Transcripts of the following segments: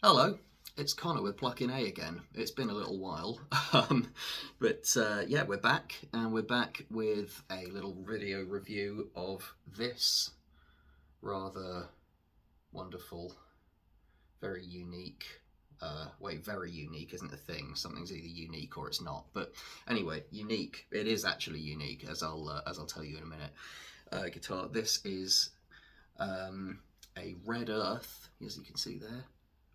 Hello, it's Connor with Pluckin again. It's been a little while, yeah, we're back, and we're back with a little video review of this rather wonderful, very unique. Very unique isn't a thing. Something's either unique or it's not. But anyway, unique. It is actually unique, as I'll tell you in a minute. Guitar. This is a Red Earth, as you can see there.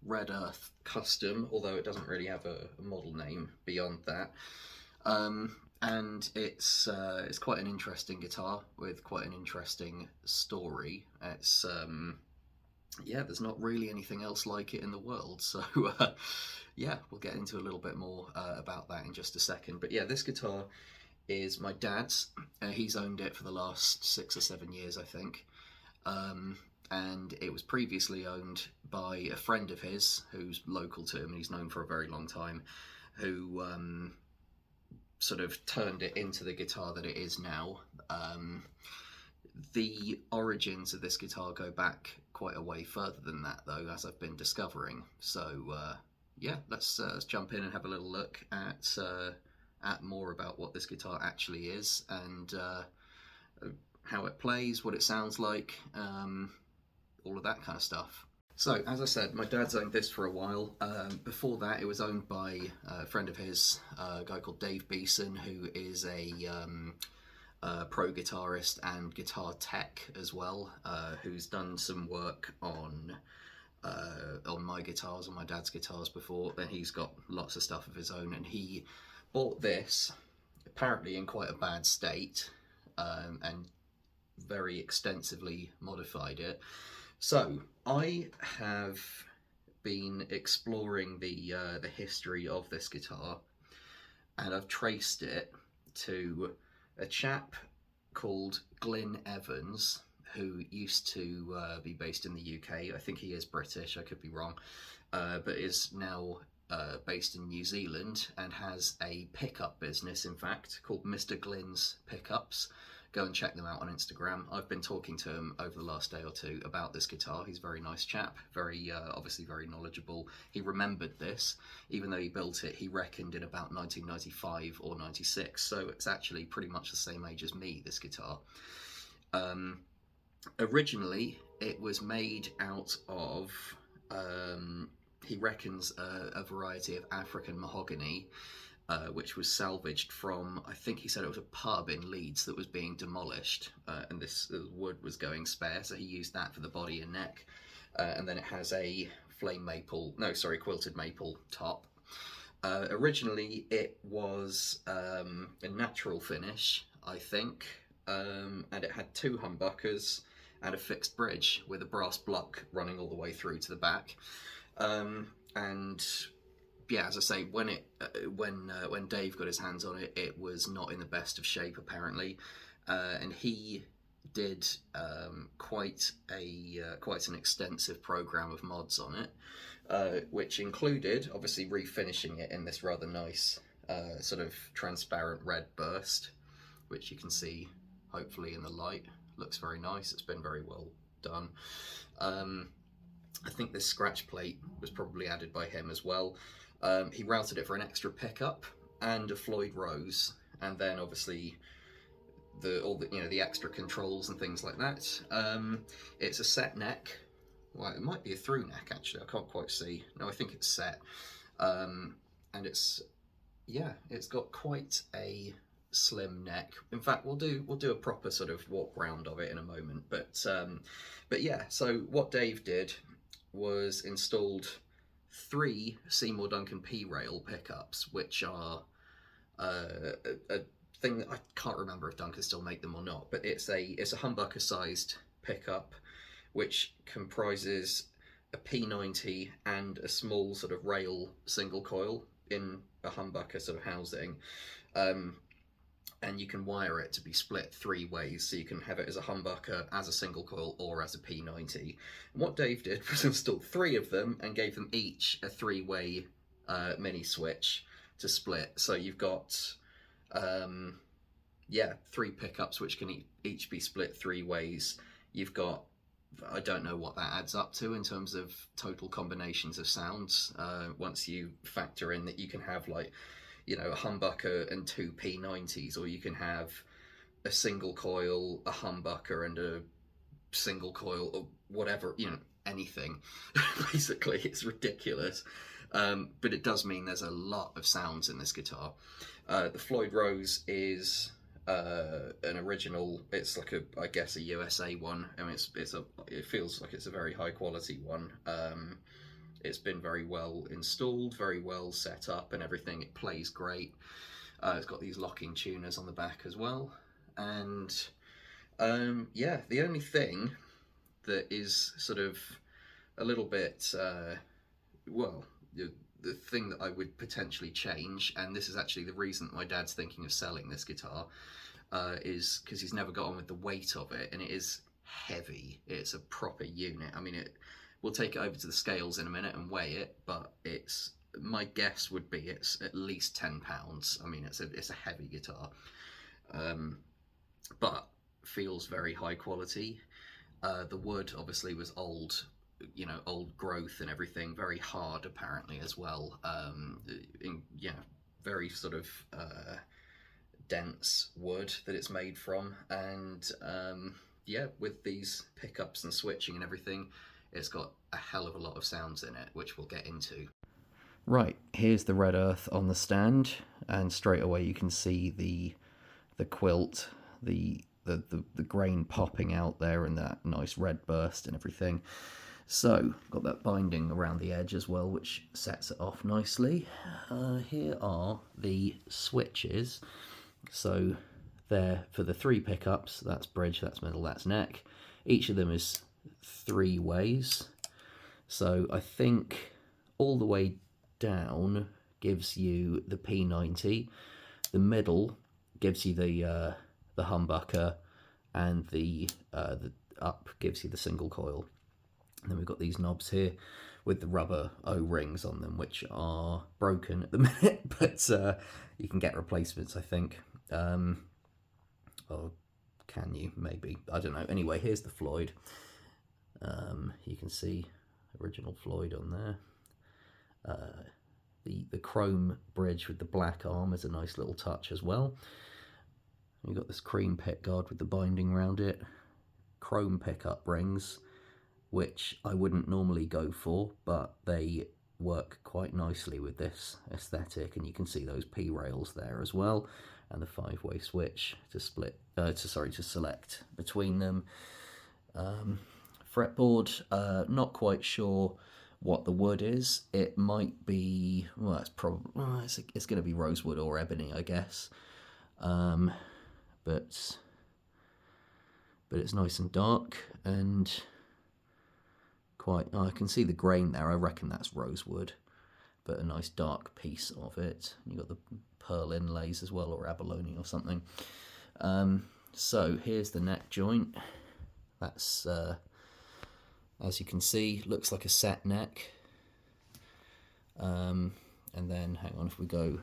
Red Earth Custom, although it doesn't really have a model name beyond that. And it's quite an interesting guitar with quite an interesting story. It's yeah, there's not really anything else like it in the world. So yeah, we'll get into a little bit more about that in just a second. But yeah, this guitar is my dad's. He's owned it for the last 6 or 7 years, I think. And it was previously owned by a friend of his who's local to him, and he's known for a very long time, who sort of turned it into the guitar that it is now. The origins of this guitar go back quite a way further than that, though, as I've been discovering. So yeah, let's jump in and have a little look at more about what this guitar actually is, and how it plays, what it sounds like, all of that kind of stuff. So, as I said, my dad's owned this for a while. Before that, it was owned by a friend of his, a guy called Dave Beeson, who is a pro guitarist and guitar tech as well, who's done some work on my guitars, on my dad's guitars before, and he's got lots of stuff of his own, and he bought this, apparently in quite a bad state, and very extensively modified it. So I have been exploring the history of this guitar, and I've traced it to a chap called Glyn Evans, who used to be based in the UK. I think he is British, I could be wrong, but is now based in New Zealand and has a pickup business, in fact, called Mr. Glyn's Pickups. Go and check them out on Instagram. I've been talking to him over the last day or two about this guitar. He's a very nice chap, very obviously very knowledgeable. He remembered this, even though he built it, he reckoned in about 1995 or 96, so it's actually pretty much the same age as me, this guitar. Originally, it was made out of, he reckons, a variety of African mahogany, which was salvaged from, I think he said it was a pub in Leeds that was being demolished, and this wood was going spare, so he used that for the body and neck. And then it has a quilted maple top. Originally it was a natural finish, I think, and it had 2 humbuckers and a fixed bridge with a brass block running all the way through to the back. And yeah, as I say, when Dave got his hands on it, it was not in the best of shape, apparently, and he did quite an extensive program of mods on it, which included obviously refinishing it in this rather nice sort of transparent red burst, which you can see hopefully in the light. Looks very nice. It's been very well done. I think this scratch plate was probably added by him as well. He routed it for an extra pickup and a Floyd Rose, and then obviously the extra controls and things like that. It's a set neck. Well, it might be a through neck actually. I can't quite see. No, I think it's set. And it's got quite a slim neck. In fact, we'll do a proper sort of walk round of it in a moment. But yeah. So what Dave did was installed 3 Seymour Duncan P-Rail pickups, which are a thing that I can't remember if Duncan still make them or not, but it's a humbucker sized pickup which comprises a P90 and a small sort of rail single coil in a humbucker sort of housing, and you can wire it to be split 3 ways, so you can have it as a humbucker, as a single coil, or as a P90. And what Dave did was install 3 of them and gave them each a 3-way mini switch to split. So you've got 3 pickups which can each be split 3 ways. You've got I don't know what that adds up to in terms of total combinations of sounds. Once you factor in that you can have like, you know, a humbucker and two P90s, or you can have a single coil, a humbucker, and a single coil, or whatever, you know, anything. Basically, it's ridiculous. But it does mean there's a lot of sounds in this guitar. The Floyd Rose is an original. It's like a, I guess, a USA one. I mean, it feels like it's a very high quality one. It's been very well installed, very well set up, and everything. It plays great. It's got these locking tuners on the back as well, and yeah, the only thing that is sort of a little bit, well, the thing that I would potentially change, and this is actually the reason that my dad's thinking of selling this guitar, is because he's never got on with the weight of it, and it is heavy. It's a proper unit. I mean, we'll take it over to the scales in a minute and weigh it, but my guess would be it's at least 10 pounds. I mean, it's a heavy guitar, but feels very high quality. The wood obviously was old, you know, old growth and everything, very hard apparently as well. Yeah, very sort of dense wood that it's made from, and yeah, with these pickups and switching and everything, it's got a hell of a lot of sounds in it, which we'll get into. Right, here's the red earth on the stand, and straight away you can see the quilt, the grain popping out there, and that nice red burst and everything. So, got that binding around the edge as well, which sets it off nicely. Here are the switches. So, there for the 3 pickups, that's bridge, that's middle, that's neck. Each of them is 3 ways. So, I think all the way down gives you the P90. The middle gives you the humbucker, and the up gives you the single coil. And then we've got these knobs here with the rubber O-rings on them, which are broken at the minute, but you can get replacements, I think. Or can you? Maybe. I don't know. Anyway, here's the Floyd. You can see original Floyd on there. The chrome bridge with the black arm is a nice little touch as well. You've got this cream pick guard with the binding around it. Chrome pickup rings, which I wouldn't normally go for, but they work quite nicely with this aesthetic, and you can see those P rails there as well, and the 5-way switch to select between them. Fretboard, not quite sure what the wood is. It might be, well, it's probably it's going to be rosewood or ebony, I guess. But it's nice and dark, and quite, I can see the grain there. I reckon that's rosewood, but a nice dark piece of it. You've got the pearl inlays as well, or abalone or something. So here's the neck joint. That's, as you can see, looks like a set neck. And then, hang on, if we go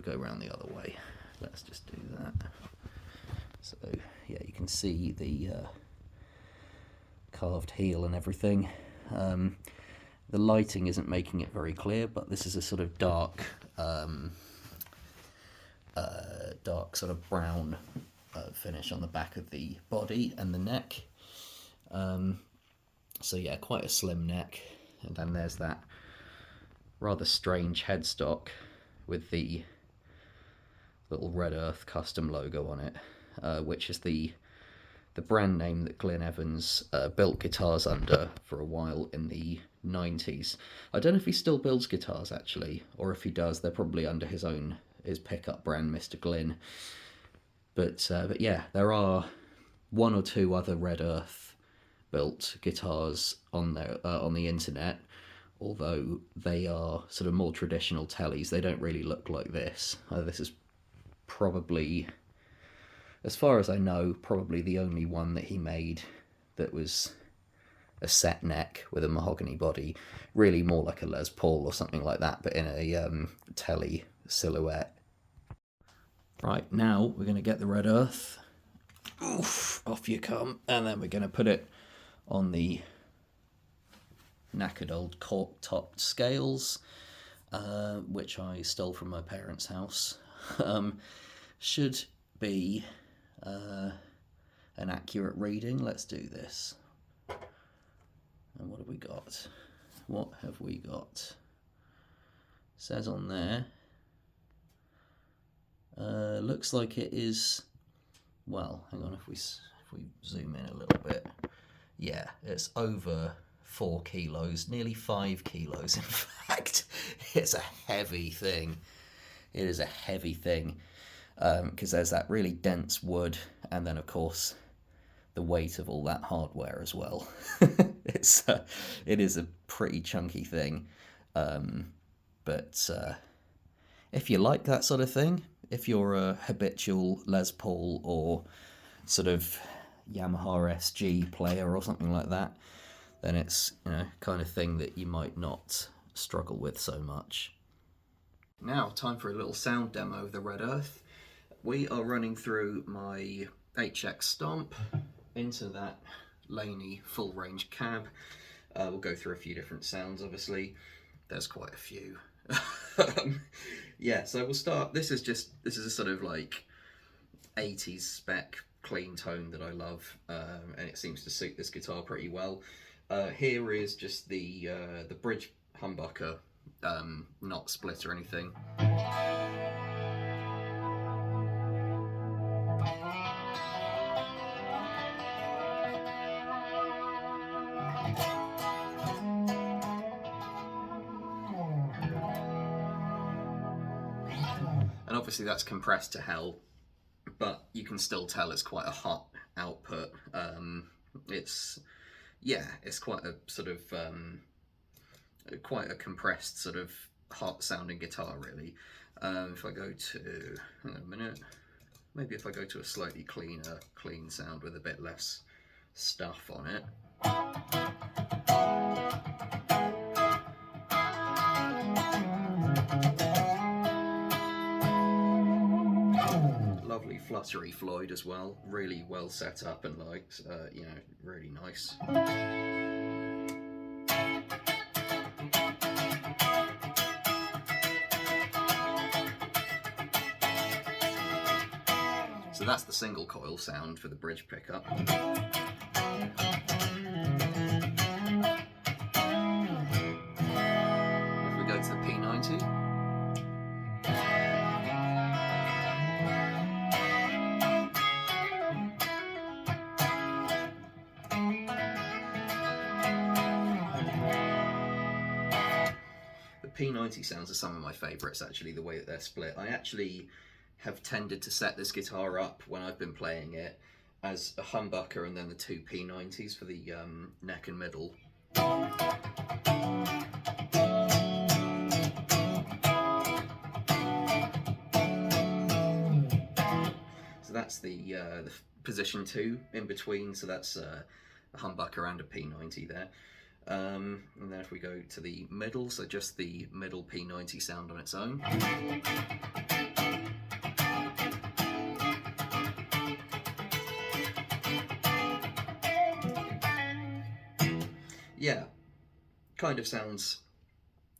around the other way, let's just do that. So yeah, you can see the carved heel and everything. The lighting isn't making it very clear, but this is a sort of dark sort of brown finish on the back of the body and the neck. So yeah, quite a slim neck. And then there's that rather strange headstock with the little Red Earth custom logo on it, which is the brand name that Glyn Evans built guitars under for a while in the 90s. I don't know if he still builds guitars, actually, or if he does, they're probably under his pickup brand, Mr. Glyn. But yeah, there are 1 or 2 other Red Earth built guitars on the internet, although they are sort of more traditional tellies. They don't really look like this. This is probably, as far as I know, probably the only one that he made that was a set neck with a mahogany body, really more like a Les Paul or something like that, but in a telly silhouette. Right, now we're going to get the Red Earth. Oof, off you come, and then we're going to put it on the knackered old cork-topped scales, which I stole from my parents' house, should be an accurate reading. Let's do this. And what have we got? What have we got? Says on there, looks like it is, well, hang on, if we zoom in a little bit, yeah, it's over 4 kilos, nearly 5 kilos in fact. It's a heavy thing. It is a heavy thing, because there's that really dense wood, and then of course the weight of all that hardware as well. It is a pretty chunky thing, but if you like that sort of thing, if you're a habitual Les Paul or sort of Yamaha SG player or something like that, then it's, you know, kind of thing that you might not struggle with so much. Now, time for a little sound demo of the Red Earth. We are running through my HX Stomp into that Laney full range cab. We'll go through a few different sounds, obviously. There's quite a few. Yeah, so we'll start. This is a sort of like 80s spec clean tone that I love, and it seems to suit this guitar pretty well. Here is just the bridge humbucker, not split or anything. And obviously that's compressed to hell, but you can still tell it's quite a hot output. It's quite a sort of quite a compressed sort of hot sounding guitar, really. If I go to, hang on a minute, maybe if I go to a slightly clean sound with a bit less stuff on it. Lovely fluttery Floyd as well, really well set up and liked, you know, really nice. So that's the single coil sound for the bridge pickup. If we go to the P90, P90 sounds are some of my favourites, actually, the way that they're split. I actually have tended to set this guitar up when I've been playing it as a humbucker and then the two P90s for the neck and middle. So that's the position 2 in between, so that's a humbucker and a P90 there. And then if we go to the middle, so just the middle P90 sound on its own. Yeah, kind of sounds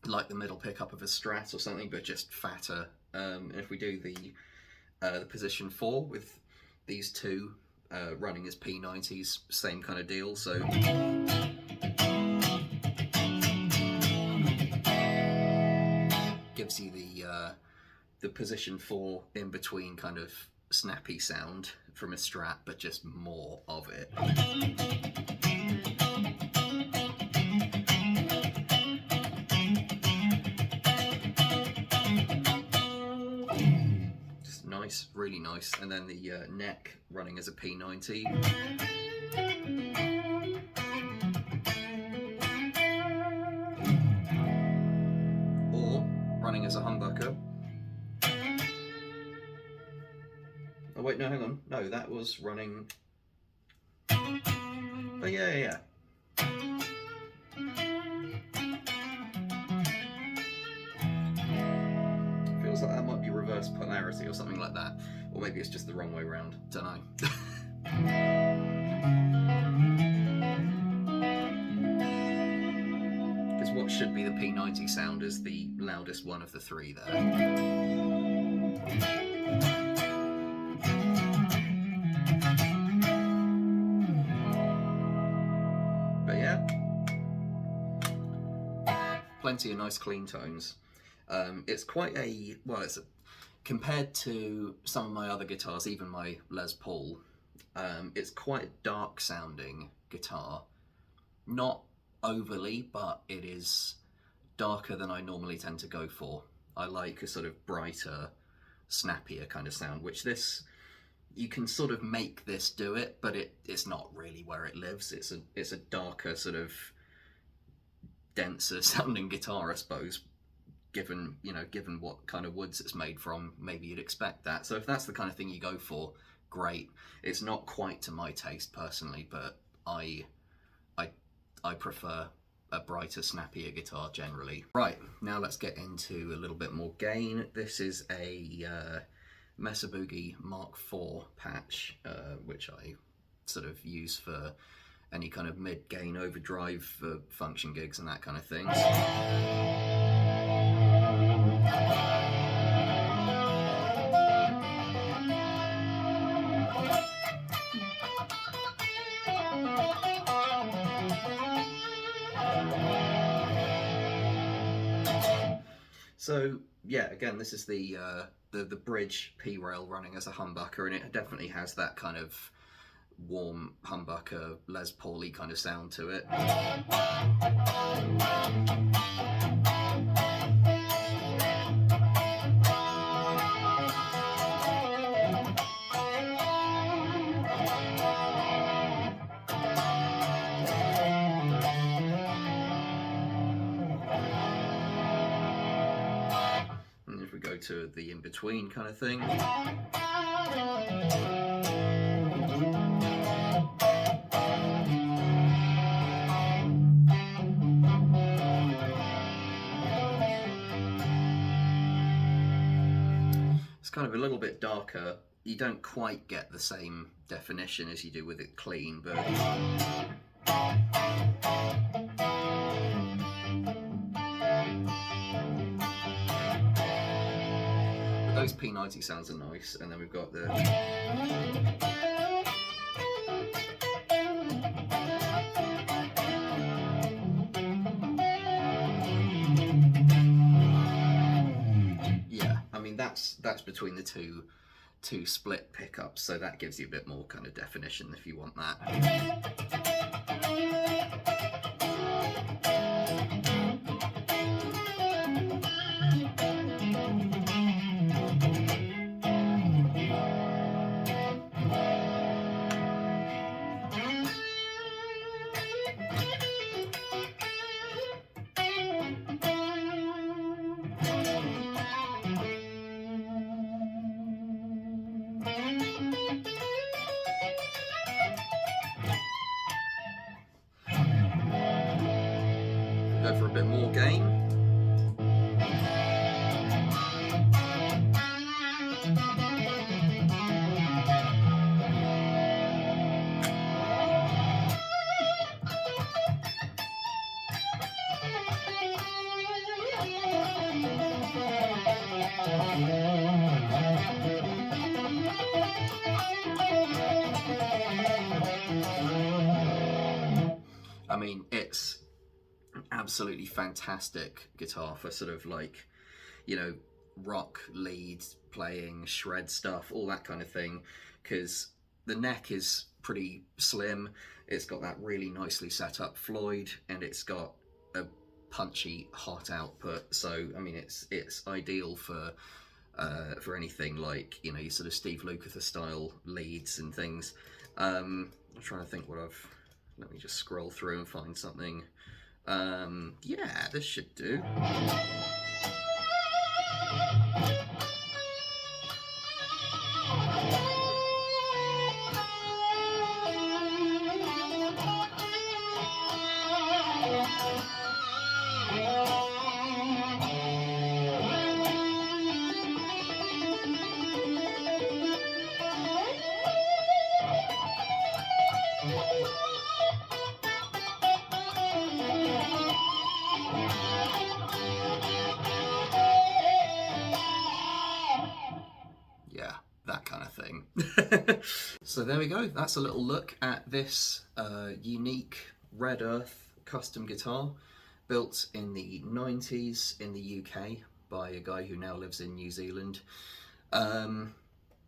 like the middle pickup of a Strat or something, but just fatter. And if we do the position 4 with these two running as P90s, same kind of deal. So gives you the position 4 in between kind of snappy sound from a Strat, but just more of it. Just nice, really nice. And then the neck running as a P90. Running as a humbucker. Oh wait, no, hang on. No, that was running. Oh yeah. Feels like that might be reverse polarity or something like that. Or maybe it's just the wrong way around. Don't know. what should be the P90 sound is the loudest one of the three there. But yeah, plenty of nice clean tones. It's quite a, well, compared to some of my other guitars, even my Les Paul, it's quite a dark sounding guitar. Not overly, but it is darker than I normally tend to go for. I like a sort of brighter, snappier kind of sound, which this, you can sort of make this do it, but it's not really where it lives. It's a darker, sort of denser sounding guitar, I suppose. Given what kind of woods it's made from, maybe you'd expect that. So if that's the kind of thing you go for, great. It's not quite to my taste personally, but I prefer a brighter, snappier guitar generally. Right, now let's get into a little bit more gain. This is a Mesa Boogie Mark IV patch, which I sort of use for any kind of mid-gain overdrive for function gigs and that kind of thing. So yeah, again, this is the bridge P rail running as a humbucker, and it definitely has that kind of warm humbucker Les Paul-y kind of sound to it. Go to the in-between kind of thing. It's kind of a little bit darker. You don't quite get the same definition as you do with it clean, but those P90 sounds are nice, and then we've got the yeah, I mean that's between the two split pickups, so that gives you a bit more kind of definition if you want that. Go for a bit more gain. I mean, it's absolutely fantastic guitar for sort of like, you know, rock lead playing, shred stuff, all that kind of thing, because the neck is pretty slim. It's got that really nicely set up Floyd, and it's got a punchy hot output. So I mean, it's ideal for anything like, you know, your sort of Steve Lukather style leads and things. I'm trying to think what let me just scroll through and find something. Yeah, this should do. So there we go. That's a little look at this unique Red Earth custom guitar built in the 90s in the UK by a guy who now lives in New Zealand.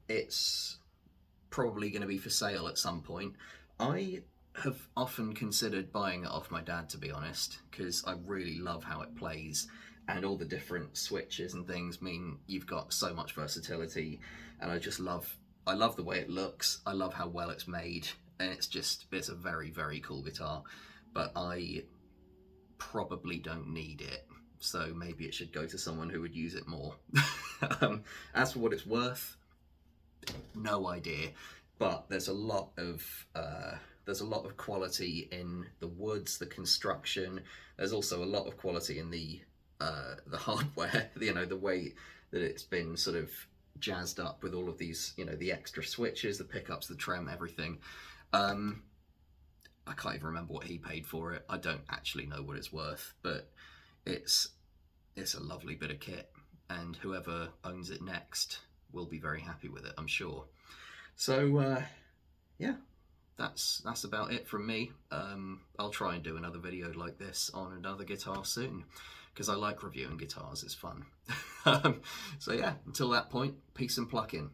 It's probably going to be for sale at some point. I have often considered buying it off my dad, to be honest, because I really love how it plays, and all the different switches and things mean you've got so much versatility, and I love the way it looks, I love how well it's made, and it's a very, very cool guitar, but I probably don't need it, so maybe it should go to someone who would use it more. As for what it's worth, no idea, but there's a lot of quality in the woods, the construction. There's also a lot of quality in the hardware. You know, the way that it's been sort of jazzed up with all of these, you know, the extra switches, the pickups, the trem, everything. I can't even remember what he paid for it. I don't actually know what it's worth, but it's a lovely bit of kit, and whoever owns it next will be very happy with it, I'm sure. So yeah, that's about it from me. I'll try and do another video like this on another guitar soon, because I like reviewing guitars, it's fun. So yeah, until that point, peace and pluckin'.